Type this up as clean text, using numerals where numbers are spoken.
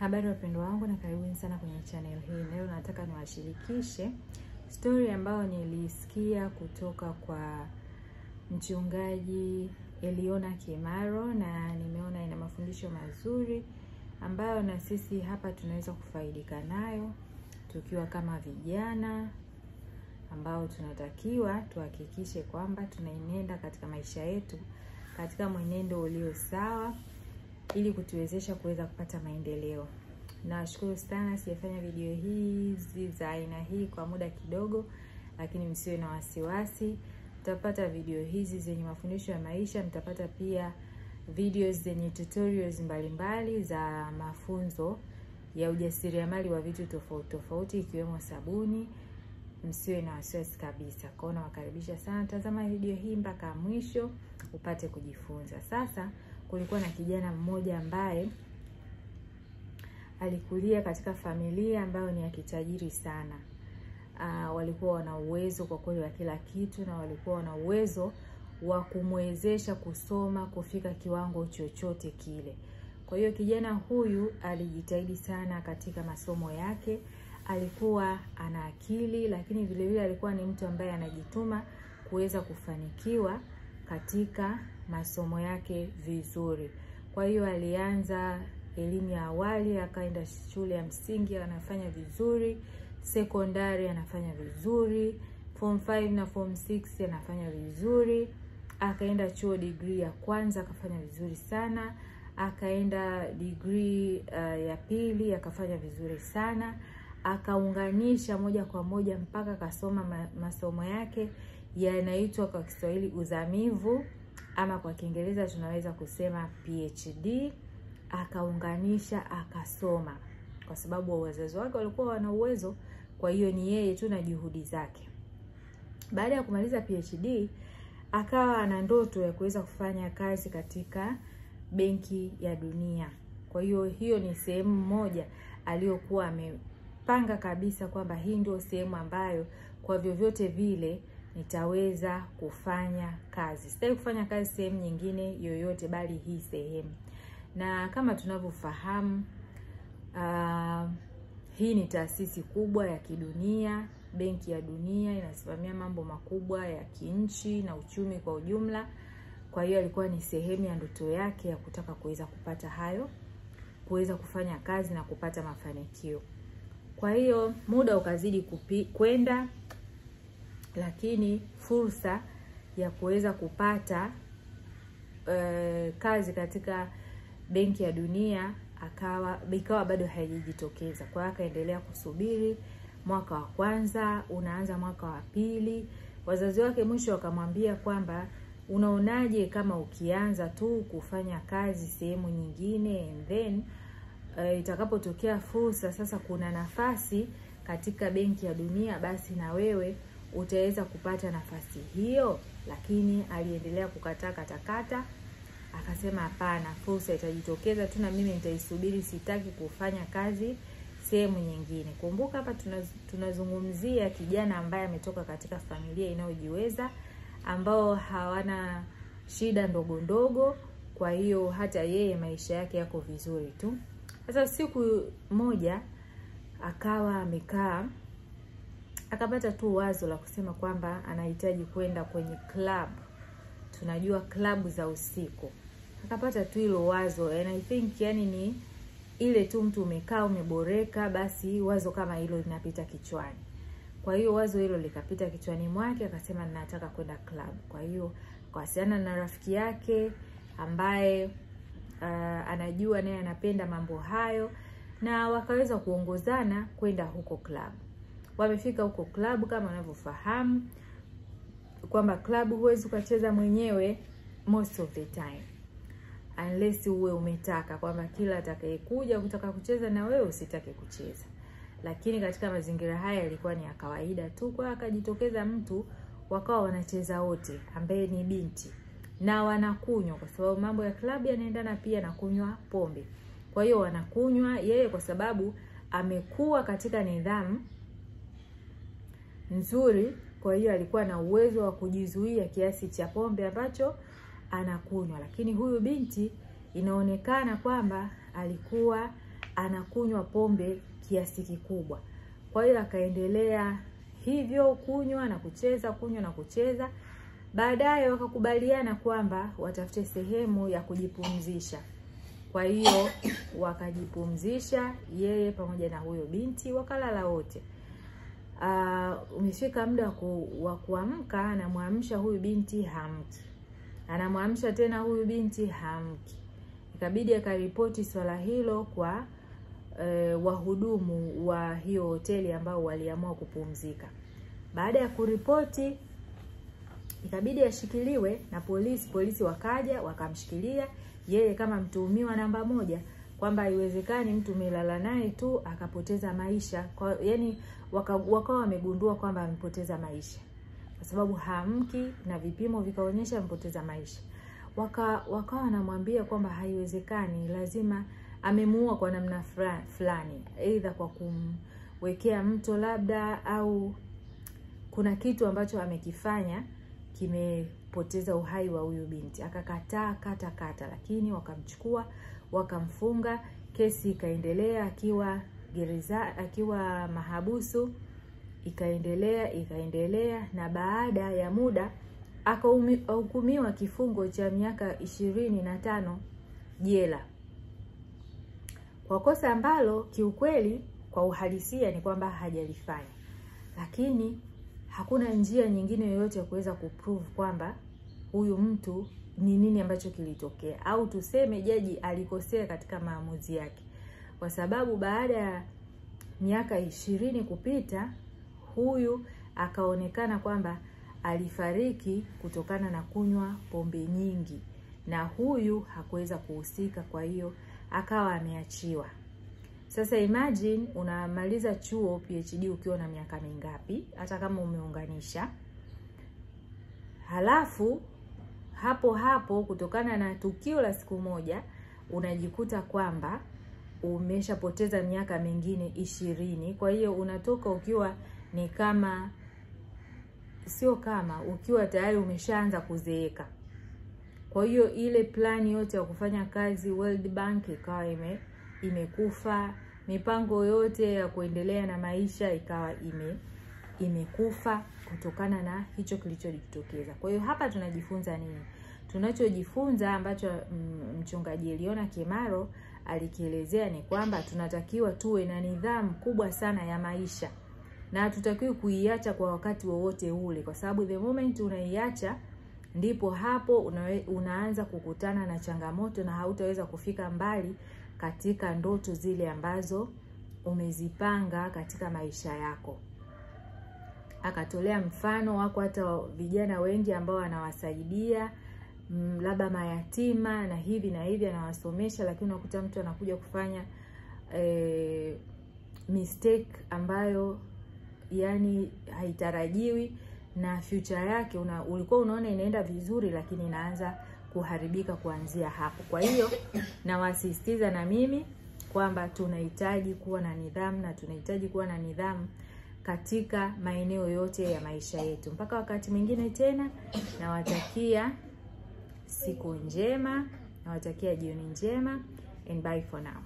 Habari wapendwa wangu na karibuni sana kwenye channel hii. Leo nataka niwashirikishe story ambayo nilisikia kutoka kwa mchungaji Eliona Kimaro, na nimeona ina mafundisho mazuri ambayo na sisi hapa tunaweza kufaidika nayo tukiwa kama vijana ambao tunatakiwa tuhakikishe kwamba tunaenenda katika maisha yetu katika mwenendo ulio sawa ili kutuwezesha kuweza kupata maendeleo. Nashukuru sana, sijafanya video hizi za aina hii kwa muda kidogo, lakini msiwe na wasiwasi. Mtapata video hizi zenye mafundisho ya maisha, mtapata pia videos zenye tutorials mbalimbali za mafunzo ya ujasiriamali wa vitu tofauti tofauti ikiwemo sabuni. Msiwe na wasiwasi kabisa. Kwa hiyo nawakaribisha sana, tazama video hii mpaka mwisho upate kujifunza. Sasa kulikuwa na kijana mmoja ambaye alikulia katika familia ambayo ni ya kitajiri sana. Walikuwa wana uwezo kwa kweli wa kila kitu, na walikuwa wana uwezo wa kumwezesha kusoma kufika kiwango chochote kile. Kwa hiyo kijana huyu alijitahidi sana katika masomo yake. Alikuwa ana akili, lakini vile vile alikuwa ni mtu ambaye anajituma kuweza kufanikiwa katika masomo yake vizuri. Kwa hiyo alianza elimu ya awali, akaenda shule ya msingi anafanya vizuri, sekondari anafanya vizuri, form 5 na form 6 anafanya vizuri, akaenda chuo degree ya kwanza akafanya vizuri sana, akaenda degree ya pili akafanya vizuri sana, akaunganisha moja kwa moja mpaka kasoma masomo yake yanaitwa kwa Kiswahili uzamivu, ama kwa Kiingereza tunaweza kusema PhD. Akaunganisha akasoma kwa sababu wazazi wake walikuwa wana uwezo, kwa hiyo ni yeye tu na juhudi zake. Baada ya kumaliza PhD akawa ana ndoto ya kuweza kufanya kazi katika Benki ya Dunia. Kwa hiyo hiyo ni sehemu moja aliyokuwa amepanga kabisa kwamba hii ndio sehemu ambayo kwa vyovyote vile nitaweza kufanya kazi. Sitaki kufanya kazi sehemu nyingine yoyote bali hii sehemu. Na kama tunavyofahamu, hii ni taasisi kubwa ya kidunia. Benki ya Dunia inasimamia mambo makubwa ya kinchi na uchumi kwa ujumla. Kwa hiyo alikuwa ni sehemu ya ndoto yake ya kutaka kuweza kupata hayo, kuweza kufanya kazi na kupata mafanikio. Kwa hiyo muda ukazidi kwenda, lakini fursa ya kuweza kupata kazi katika Benki ya Dunia ikawa bado haijitokeza. Kwa hiyo akaendelea kusubiri. Mwaka wa kwanza unaanza, mwaka wa pili. Wazazi wake mwisho wakamwambia kwamba unaonaje kama ukianza tu kufanya kazi sehemu nyingine, and then itakapotokea fursa sasa kuna nafasi katika Benki ya Dunia, basi na wewe utaweza kupata nafasi hiyo. Lakini aliendelea kukataa katakata. Akasema hapana, fursa itajitokeza tu na mimi nitaisubiri, sitaki kufanya kazi sehemu nyingine. Kumbuka hapa tunazungumzia kijana ambaye ametoka katika familia inayojiweza, ambao hawana shida ndogo ndogo. Kwa hiyo hata yeye maisha yake yako vizuri tu. Sasa siku moja akawa amekaa, akapata tu wazo la kusema kwamba anahitaji kwenda kwenye club. Tunajua klabu za usiku. Akapata tu hilo wazo, and I think yani ni ile tu mtu umekaa umeboreka, basi wazo kama hilo linapita kichwani. Kwa hiyo wazo hilo likapita kichwani mwake, akasema ninataka kwenda club. Kwa hiyo akawasiliana na rafiki yake ambaye anajua naye anapenda mambo hayo, na wakaweza kuongozana kwenda huko club. Wamefika huko club, kama unavyofahamu kwamba club huwezi kucheza mwenyewe most of the time, unless uwe umetaka kwamba kila atakayekuja kutaka kucheza na wewe usitake kucheza. Lakini katika mazingira haya ilikuwa ni ya kawaida tu. Kwa akajitokeza mtu, wakawa wanacheza wote, ambaye ni binti, na wanakunywa, kwa sababu mambo ya club yanaendana pia na kunywa pombe. Kwa hiyo wanakunywa, yeye kwa sababu amekuwa katika nidhamu nzuri, kwa hiyo alikuwa na uwezo wa kujizuia kiasi cha pombe ambacho anakunywa. Lakini huyu binti inaonekana kwamba alikuwa anakunywa pombe kiasi kikubwa. Kwa hiyo akaendelea hivyo kunywa na kucheza, kunywa na kucheza. Baadaye wakakubaliana kwamba watafute sehemu ya kujipumzisha. Kwa hiyo wakajipumzisha, yeye pamoja na huyo binti, wakalala wote. Umefika muda wa kuamka, anamwamsha huyu binti, hamki. Anamwamsha tena huyu binti, hamki. Ikabidi akaripoti swala hilo kwa wahudumu wa hiyo hoteli ambao waliamua kupumzika. Baada ya kuripoti, ikabidi ashikiliwe na polisi. Polisi wakaja wakamshikilia yeye kama mtuhumiwa namba 1, kwamba haiwezekani mtu umelala naye tu akapoteza maisha. Yani wakawa wamegundua kwamba amepoteza maisha kwa sababu hamki, na vipimo vikaonyesha amepoteza maisha. Wakawa wanamwambia kwamba haiwezekani, lazima amemuua kwa namna fulani, aidha kwa kumwekea mto labda, au kuna kitu ambacho amekifanya kimepoteza uhai wa huyu binti. Akakataa kata, lakini wakamchukua wakamfunga. Kesi ikaendelea akiwa gereza, akiwa mahabusu, ikaendelea na baada ya muda akahukumiwa kifungo cha miaka 25 jela, kwa kosa ambalo kiukweli kwa uhalisia ni kwamba hajalifanya. Lakini hakuna njia nyingine yoyote ya kuweza kuprove kwamba huyu mtu ni nini ambacho kilitokea, au tuseme jaji alikosea katika maamuzi yake, kwa sababu baada ya miaka 20 kupita, huyu akaonekana kwamba alifariki kutokana na kunywa pombe nyingi, na huyu hakuweza kuhusika, kwa hiyo akawa ameachiwa. Sasa imagine unamaliza chuo PhD ukiwa na miaka mingapi, hata kama umeunganisha. Halafu hapo kutokana na tukio la siku moja unajikuta kwamba umeshapoteza miaka mingine 20. Kwa hiyo unatoka ukiwa ni kama, sio kama, ukiwa tayari umeshaanza kuzeeka. Kwa hiyo ile plani yote ya kufanya kazi World Bank ikawa imekufa, mipango yote ya kuendelea na maisha ikawa imekufa kutokana na hicho kilichojitokeza. Kwa hiyo hapa tunajifunza nini? Tunachojifunza ambacho mchungaji Eliona Kimaro alikielezea ni kwamba tunatakiwa tuwe na nidhamu kubwa sana ya maisha, na hatutakiwi kuiacha kwa wakati wowote ule, kwa sababu the moment unaiacha ndipo hapo unaanza kukutana na changamoto na hautaweza kufika mbali katika ndoto zile ambazo umezipanga katika maisha yako. Akatolea mfano, wako hata vijana wengi ambao anawasaidia labda mayatima na hivi anawasomesha, lakini unakuta mtu anakuja kufanya mistake ambayo yani haitarajiwi, na future yake ulikuwa unaona inaenda vizuri, lakini inaanza kuharibika kuanzia hapo. Kwa hiyo nawasisitiza na mimi kwamba tunahitaji kuwa na nidhamu, na tunahitaji kuwa na nidhamu katika maeneo yote ya maisha yetu. Mpaka wakati mwingine tena, nawatakia siku njema, nawatakia jioni njema, and bye for now.